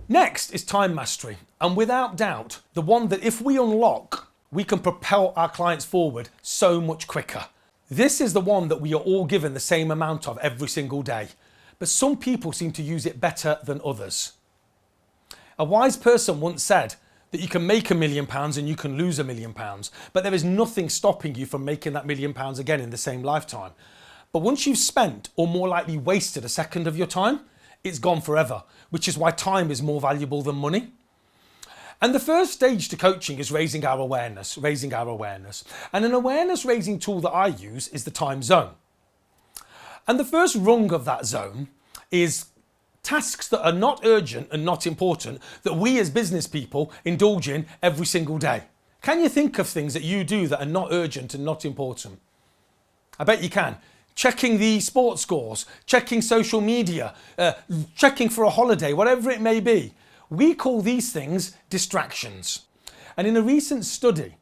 Next is time mastery, and without doubt, the one that if we unlock, we can propel our clients forward so much quicker. This is the one that we are all given the same amount of every single day, but some people seem to use it better than others. A wise person once said that you can make £1 million and you can lose £1 million, but there is nothing stopping you from making that £1 million again in the same lifetime. But once you've spent, or more likely wasted, a second of your time, it's gone forever, which is why time is more valuable than money. And the first stage to coaching is raising our awareness. And an awareness raising tool that I use is the time zone. And the first rung of that zone is tasks that are not urgent and not important that we as business people indulge in every single day. Can you think of things that you do that are not urgent and not important? I bet you can. Checking the sports scores, checking social media, checking for a holiday, whatever it may be. We call these things distractions. And in a recent study,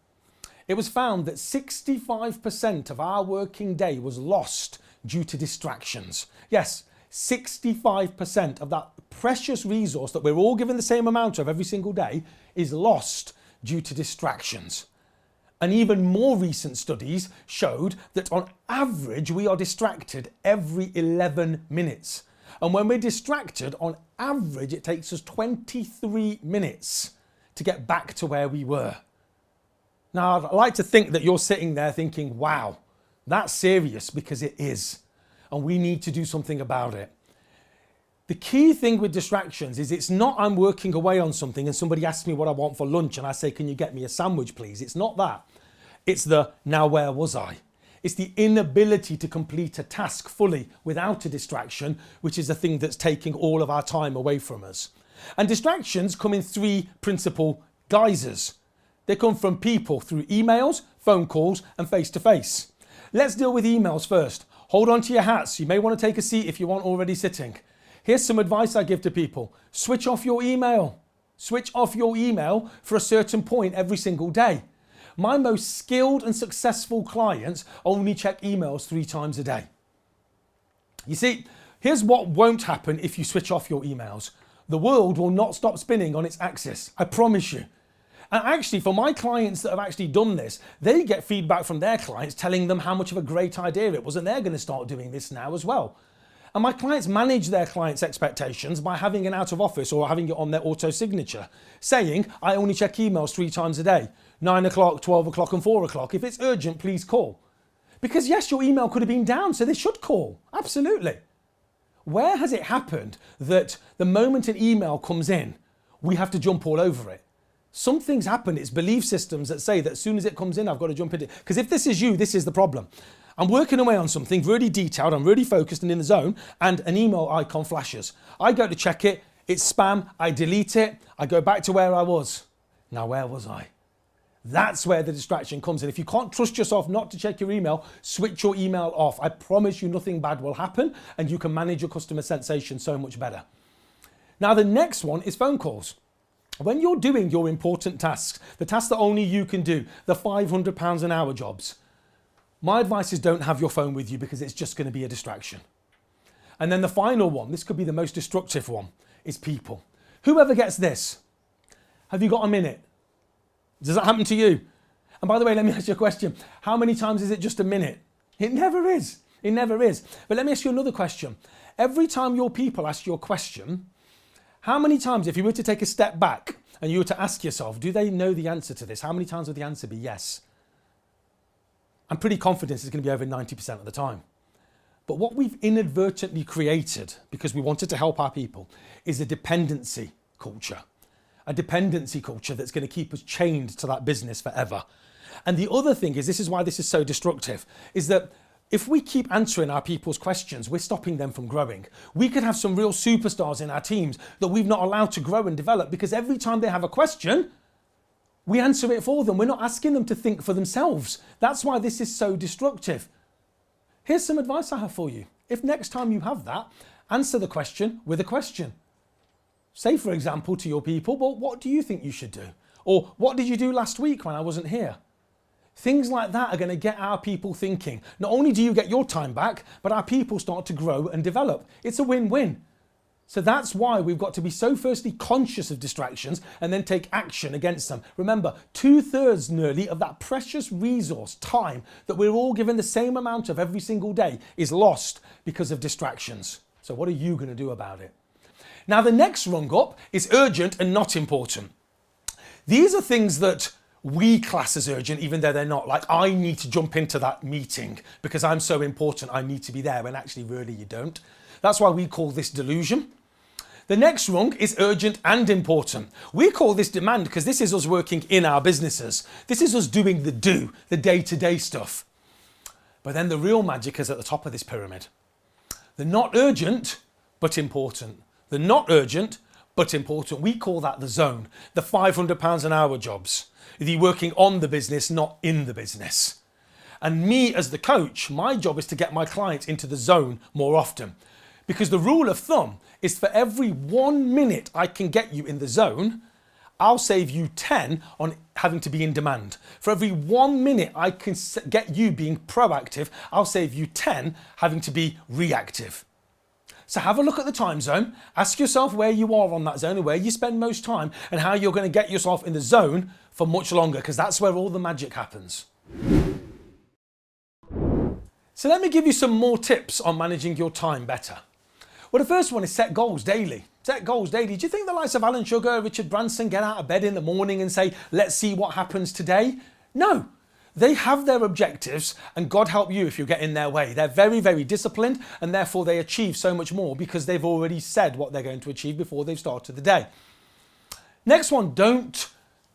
it was found that 65% of our working day was lost due to distractions. Yes, 65% of that precious resource that we're all given the same amount of every single day is lost due to distractions. And even more recent studies showed that on average, we are distracted every 11 minutes. And when we're distracted, on average, it takes us 23 minutes to get back to where we were. Now, I'd like to think that you're sitting there thinking, wow, that's serious, because it is. And we need to do something about it. The key thing with distractions is it's not I'm working away on something and somebody asks me what I want for lunch and I say, can you get me a sandwich, please? It's not that. It's the now where was I? It's the inability to complete a task fully without a distraction, which is the thing that's taking all of our time away from us. And distractions come in three principal guises. They come from people through emails, phone calls, and face-to-face. Let's deal with emails first. Hold on to your hats. You may want to take a seat if you aren't already sitting. Here's some advice I give to people. Switch off your email. Switch off your email for a certain point every single day. My most skilled and successful clients only check emails 3 times a day. You see, here's what won't happen if you switch off your emails. The world will not stop spinning on its axis. I promise you. And actually, for my clients that have actually done this, they get feedback from their clients telling them how much of a great idea it was, and they're going to start doing this now as well. And my clients manage their clients' expectations by having an out of office or having it on their auto signature, saying, I only check emails 3 times a day, 9 o'clock, 12 o'clock and 4 o'clock. If it's urgent, please call. Because yes, your email could have been down, so they should call. Absolutely. Where has it happened that the moment an email comes in, we have to jump all over it? Something's happened. It's belief systems that say that as soon as it comes in, I've got to jump into it. Because if this is you, this is the problem. I'm working away on something really detailed, I'm really focused and in the zone, and an email icon flashes. I go to check it, it's spam, I delete it, I go back to where I was. Now, where was I? That's where the distraction comes in. If you can't trust yourself not to check your email, switch your email off. I promise you nothing bad will happen, and you can manage your customer sensation so much better. Now, the next one is phone calls. When you're doing your important tasks, the tasks that only you can do, the £500 an hour jobs, my advice is don't have your phone with you because it's just going to be a distraction. And then the final one, this could be the most destructive one, is people. Whoever gets this, have you got a minute? Does that happen to you? And by the way, let me ask you a question. How many times is it just a minute? It never is. It never is. But let me ask you another question. Every time your people ask you a question, how many times, if you were to take a step back and you were to ask yourself, do they know the answer to this? How many times would the answer be yes? I'm pretty confident it's going to be over 90% of the time. But what we've inadvertently created, because we wanted to help our people, is a dependency culture. A dependency culture that's going to keep us chained to that business forever. And the other thing is, this is why this is so destructive, is that if we keep answering our people's questions, we're stopping them from growing. We could have some real superstars in our teams that we've not allowed to grow and develop because every time they have a question, we answer it for them. We're not asking them to think for themselves. That's why this is so destructive. Here's some advice I have for you. If next time you have that, answer the question with a question. Say, for example, to your people, well, what do you think you should do? Or what did you do last week when I wasn't here? Things like that are going to get our people thinking. Not only do you get your time back, but our people start to grow and develop. It's a win-win. So that's why we've got to be so firstly conscious of distractions and then take action against them. Remember, 2/3 nearly of that precious resource, time, that we're all given the same amount of every single day is lost because of distractions. So what are you going to do about it? Now, the next rung up is urgent and not important. These are things that we class as urgent, even though they're not. Like, I need to jump into that meeting because I'm so important, I need to be there, when actually really you don't. That's why we call this delusion. The next rung is urgent and important. We call this demand because this is us working in our businesses. This is us doing the day-to-day stuff. But then the real magic is at the top of this pyramid. The not urgent, but important. The not urgent, but important. We call that the zone, the £500 an hour jobs. The working on the business, not in the business. And me as the coach, my job is to get my clients into the zone more often. Because the rule of thumb is for every 1 minute I can get you in the zone, I'll save you 10 on having to be in demand. For every 1 minute I can get you being proactive, I'll save you 10 having to be reactive. So have a look at the time zone, ask yourself where you are on that zone and where you spend most time and how you're going to get yourself in the zone for much longer, because that's where all the magic happens. So let me give you some more tips on managing your time better. Well, the first one is set goals daily. Set goals daily. Do you think the likes of Alan Sugar, Richard Branson get out of bed in the morning and say, let's see what happens today? No. They have their objectives, and God help you if you get in their way. They're very, very disciplined, and therefore they achieve so much more because they've already said what they're going to achieve before they've started the day. Next one, don't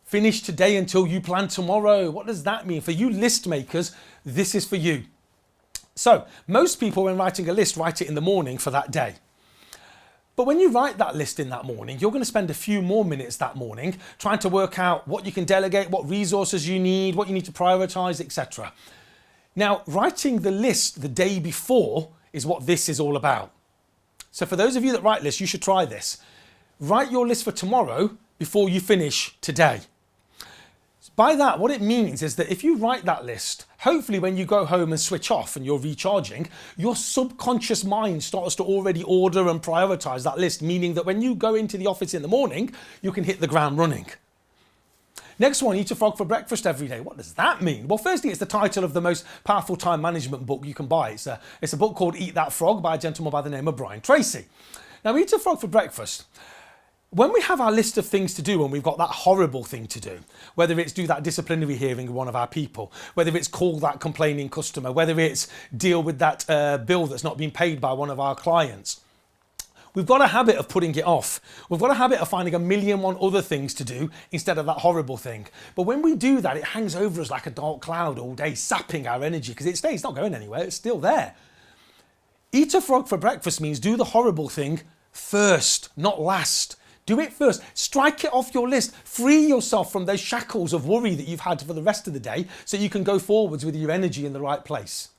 finish today until you plan tomorrow. What does that mean? For you list makers, this is for you. So most people, when writing a list, write it in the morning for that day. But when you write that list in that morning, you're going to spend a few more minutes that morning trying to work out what you can delegate, what resources you need, what you need to prioritize, etc. Now, writing the list the day before is what this is all about. So for those of you that write lists, you should try this. Write your list for tomorrow before you finish today. By that, what it means is that if you write that list, hopefully when you go home and switch off and you're recharging, your subconscious mind starts to already order and prioritize that list, meaning that when you go into the office in the morning, you can hit the ground running. Next one, eat a frog for breakfast every day. What does that mean? Well, firstly, it's the title of the most powerful time management book you can buy. It's a book called Eat That Frog by a gentleman by the name of Brian Tracy. Now, eat a frog for breakfast. When we have our list of things to do and we've got that horrible thing to do, whether it's do that disciplinary hearing with one of our people, whether it's call that complaining customer, whether it's deal with that bill that's not been paid by one of our clients, we've got a habit of putting it off. We've got a habit of finding 1,000,001 other things to do instead of that horrible thing. But when we do that, it hangs over us like a dark cloud all day, sapping our energy because it stays, it's not going anywhere, it's still there. Eat a frog for breakfast means do the horrible thing first, not last. Do it first. Strike it off your list. Free yourself from those shackles of worry that you've had for the rest of the day so you can go forwards with your energy in the right place.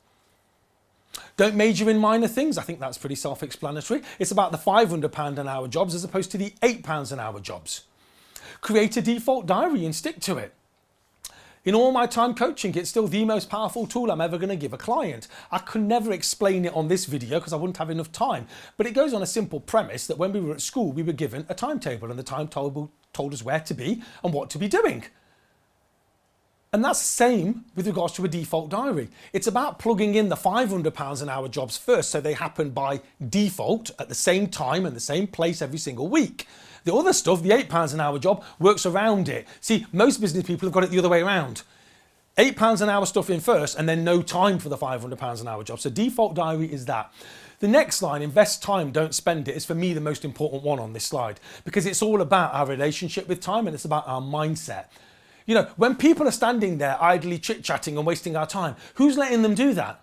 Don't major in minor things. I think that's pretty self-explanatory. It's about the £500 an hour jobs as opposed to the £8 an hour jobs. Create a default diary and stick to it. In all my time coaching, it's still the most powerful tool I'm ever going to give a client. I could never explain it on this video because I wouldn't have enough time. But it goes on a simple premise that when we were at school, we were given a timetable and the timetable told us where to be and what to be doing. And that's the same with regards to a default diary. It's about plugging in the £500 an hour jobs first so they happen by default at the same time and the same place every single week. The other stuff, the £8 an hour job, works around it. See, most business people have got it the other way around. £8 an hour stuff in first and then no time for the £500 an hour job. So default diary is that. The next line, invest time, don't spend it, is for me the most important one on this slide because it's all about our relationship with time and it's about our mindset. You know, when people are standing there idly chit-chatting and wasting our time, who's letting them do that?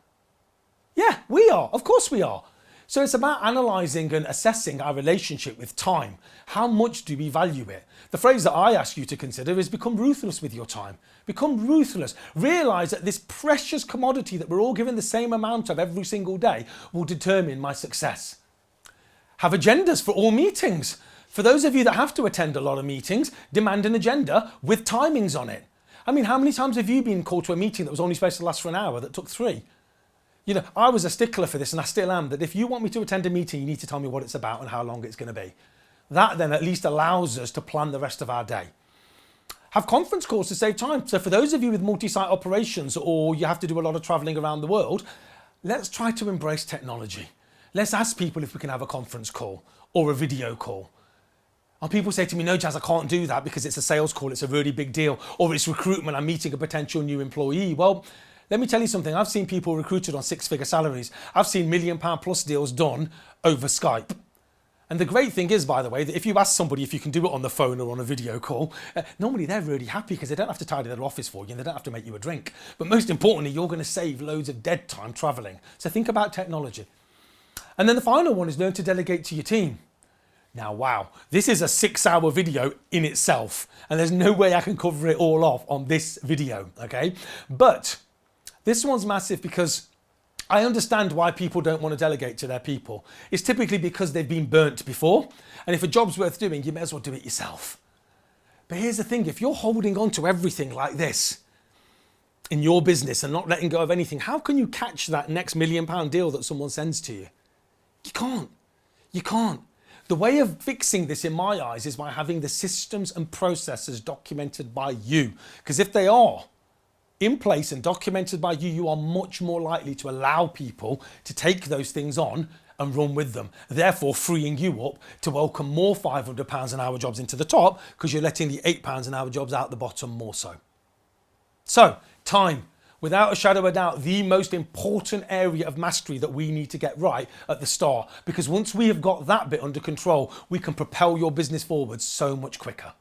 Yeah, we are. Of course we are. So it's about analysing and assessing our relationship with time. How much do we value it? The phrase that I ask you to consider is become ruthless with your time. Become ruthless. Realise that this precious commodity that we're all given the same amount of every single day will determine my success. Have agendas for all meetings. For those of you that have to attend a lot of meetings, demand an agenda with timings on it. I mean, how many times have you been called to a meeting that was only supposed to last for an hour that took 3? I was a stickler for this, and I still am, that if you want me to attend a meeting, you need to tell me what it's about and how long it's going to be. That then at least allows us to plan the rest of our day. Have conference calls to save time. So for those of you with multi-site operations, or you have to do a lot of traveling around the world, let's try to embrace technology. Let's ask people if we can have a conference call or a video call. And people say to me, no, Jazz, I can't do that because it's a sales call, it's a really big deal, or it's recruitment, I'm meeting a potential new employee. Well, let me tell you something. I've seen people recruited on six-figure salaries. I've seen £1 million plus deals done over Skype. And the great thing is, by the way, that if you ask somebody if you can do it on the phone or on a video call, normally they're really happy because they don't have to tidy their office for you and they don't have to make you a drink. But most importantly, you're going to save loads of dead time traveling. So think about technology. And then the final one is learn to delegate to your team. Now, wow, this is a 6-hour video in itself, and there's no way I can cover it all off on this video, okay? But this one's massive because I understand why people don't want to delegate to their people. It's typically because they've been burnt before, and if a job's worth doing, you may as well do it yourself. But here's the thing, if you're holding on to everything like this in your business and not letting go of anything, how can you catch that next £1 million deal that someone sends to you? You can't. You can't. The way of fixing this in my eyes is by having the systems and processes documented by you. Because if they are in place and documented by you, you are much more likely to allow people to take those things on and run with them, therefore freeing you up to welcome more £500 an hour jobs into the top because you're letting the £8 an hour jobs out the bottom more so. So, time. Without a shadow of a doubt, the most important area of mastery that we need to get right at the start, because once we have got that bit under control, we can propel your business forward so much quicker.